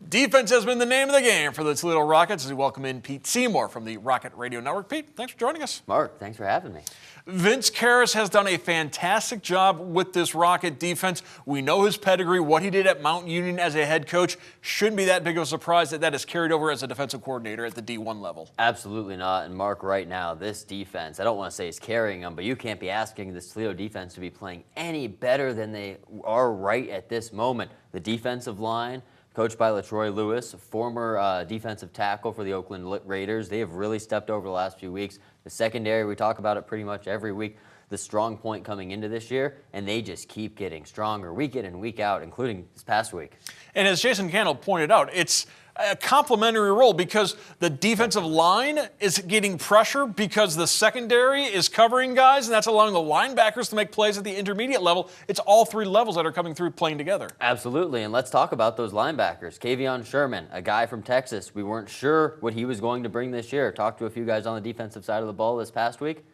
Defense has been the name of the game for the Toledo Rockets as we welcome in Pete Seymour from the Rocket Radio Network. Pete, thanks for joining us. Mark, thanks for having me. Vince Karras has done a fantastic job with this Rocket defense. We know his pedigree, what he did at Mount Union as a head coach. Shouldn't be that big of a surprise that is carried over as a defensive coordinator at the D1 level. Absolutely not. And Mark, right now, this defense, I don't want to say he's carrying them, but you can't be asking this Toledo defense to be playing any better than they are right at this moment. The defensive line, coached by LaTroy Lewis, former defensive tackle for the Oakland Raiders. They have really stepped over the last few weeks. The secondary, we talk about it pretty much every week, the strong point coming into this year, and they just keep getting stronger week in and week out, including this past week. And as Jason Candle pointed out, it's a complementary role because the defensive line is getting pressure because the secondary is covering guys, and that's allowing the linebackers to make plays at the intermediate level. It's all three levels that are coming through playing together. Absolutely, and let's talk about those linebackers. Kavion Sherman, a guy from Texas. We weren't sure what he was going to bring this year. Talked to a few guys on the defensive side of the ball this past week.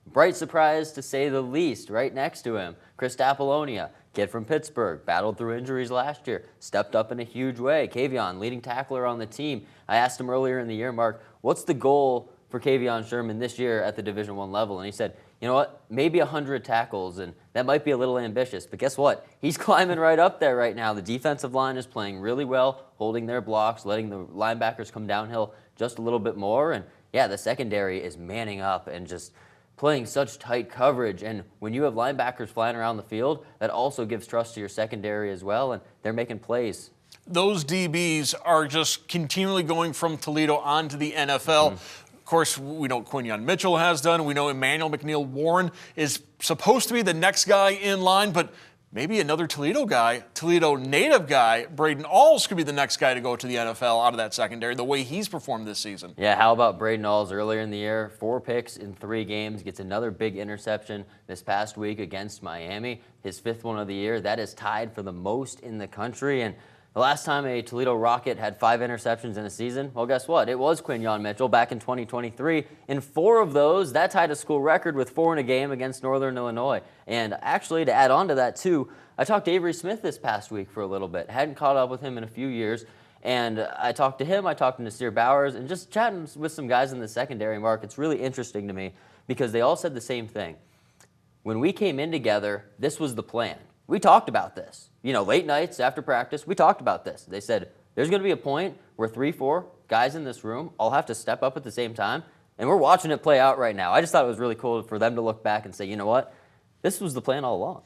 Bright surprise, to say the least, right next to him. Chris Apollonia, kid from Pittsburgh, battled through injuries last year, stepped up in a huge way. Kavion, leading tackler on the team. I asked him earlier in the year, Mark, what's the goal for Kavion Sherman this year at the Division I level? And he said, you know what, maybe 100 tackles, and that might be a little ambitious, but guess what? He's climbing right up there right now. The defensive line is playing really well, holding their blocks, letting the linebackers come downhill just a little bit more, and yeah, the secondary is manning up and just playing such tight coverage, and when you have linebackers flying around the field, that also gives trust to your secondary as well, and they're making plays. Those DBs are just continually going from Toledo on to the NFL. Of course, we know Quinyon Mitchell has done. We know Emmanuel McNeil Warren is supposed to be the next guy in line, but maybe another Toledo guy, Toledo native guy, Braden Alls could be the next guy to go to the NFL out of that secondary, the way he's performed this season. Yeah, how about Braden Alls earlier in the year? 4 picks in 3 games, gets another big interception this past week against Miami. His 5th one of the year. That is tied for the most in the country. And the last time a Toledo Rocket had 5 interceptions in a season, well, guess what? It was Quinyon Mitchell back in 2023. In 4 of those, that tied a school record with 4 in a game against Northern Illinois. And actually, to add on to that, too, I talked to Avery Smith this past week for a little bit. Hadn't caught up with him in a few years. And I talked to him, I talked to Nasir Bowers, and just chatting with some guys in the secondary, Mark. It's really interesting to me because they all said the same thing. When we came in together, this was the plan. We talked about this. You know, late nights after practice, we talked about this. They said, there's going to be a point where 3-4 guys in this room all have to step up at the same time, and we're watching it play out right now. I just thought it was really cool for them to look back and say, you know what? This was the plan all along.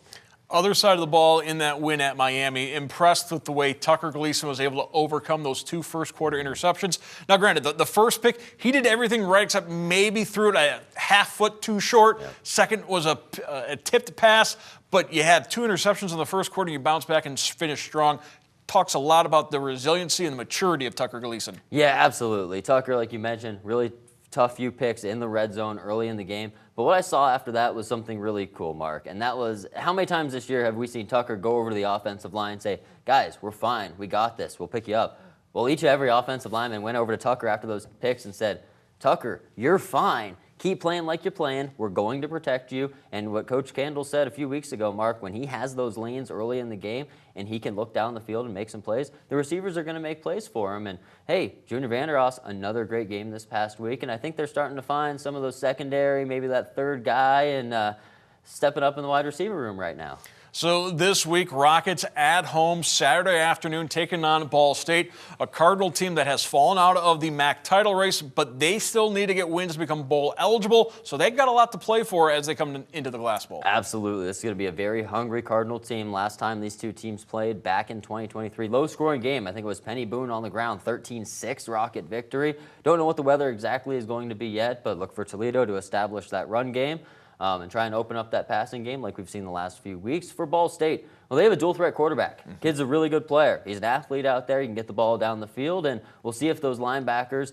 Other side of the ball in that win at Miami, impressed with the way Tucker Gleason was able to overcome those 2 first-quarter interceptions. Now, granted, the first pick, he did everything right except maybe threw it a half foot too short. Yep. Second was a tipped pass, but you had 2 interceptions in the first quarter. You bounced back and finished strong. Talks a lot about the resiliency and the maturity of Tucker Gleason. Yeah, absolutely. Tucker, like you mentioned, really tough few picks in the red zone early in the game. But what I saw after that was something really cool, Mark, and that was how many times this year have we seen Tucker go over to the offensive line and say, guys, we're fine, we got this, we'll pick you up. Well, each and every offensive lineman went over to Tucker after those picks and said, Tucker, you're fine. Keep playing like you're playing. We're going to protect you. And what Coach Candle said a few weeks ago, Mark, when he has those lanes early in the game and he can look down the field and make some plays, the receivers are going to make plays for him. And, hey, Junior Vandeross, another great game this past week. And I think they're starting to find some of those secondary, maybe that third guy, and stepping up in the wide receiver room right now. So this week, Rockets at home Saturday afternoon taking on Ball State, a Cardinal team that has fallen out of the MAC title race, but they still need to get wins to become bowl eligible. So they've got a lot to play for as they come into the Glass Bowl. Absolutely. This is going to be a very hungry Cardinal team. Last time these two teams played back in 2023, low-scoring game. I think it was Penny Boone on the ground, 13-6 Rocket victory. Don't know what the weather exactly is going to be yet, but look for Toledo to establish that run game. And try and open up that passing game like we've seen the last few weeks. For Ball State, well, they have a dual-threat quarterback. Kid's a really good player. He's an athlete out there. He can get the ball down the field, and we'll see if those linebackers,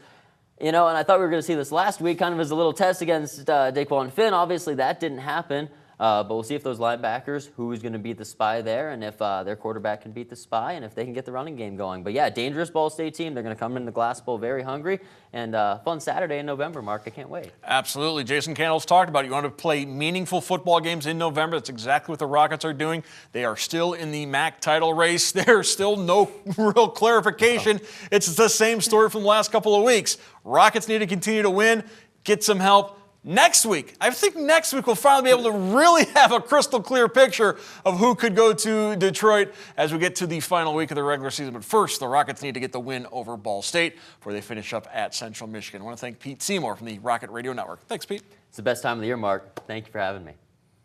you know, and I thought we were going to see this last week kind of as a little test against Daquan Finn. Obviously, that didn't happen. But we'll see if those linebackers, who's going to beat the Spy there, and if their quarterback can beat the Spy, and if they can get the running game going. But yeah, dangerous Ball State team. They're going to come in the Glass Bowl very hungry, and fun Saturday in November, Mark. I can't wait. Absolutely. Jason Candles talked about it. You want to play meaningful football games in November. That's exactly what the Rockets are doing. They are still in the MAC title race. There's still no real clarification. It's the same story from the last couple of weeks. Rockets need to continue to win, get some help. Next week, I think next week we'll finally be able to really have a crystal clear picture of who could go to Detroit as we get to the final week of the regular season. But first, the Rockets need to get the win over Ball State before they finish up at Central Michigan. I want to thank Pete Seymour from the Rocket Radio Network. Thanks, Pete. It's the best time of the year, Mark. Thank you for having me.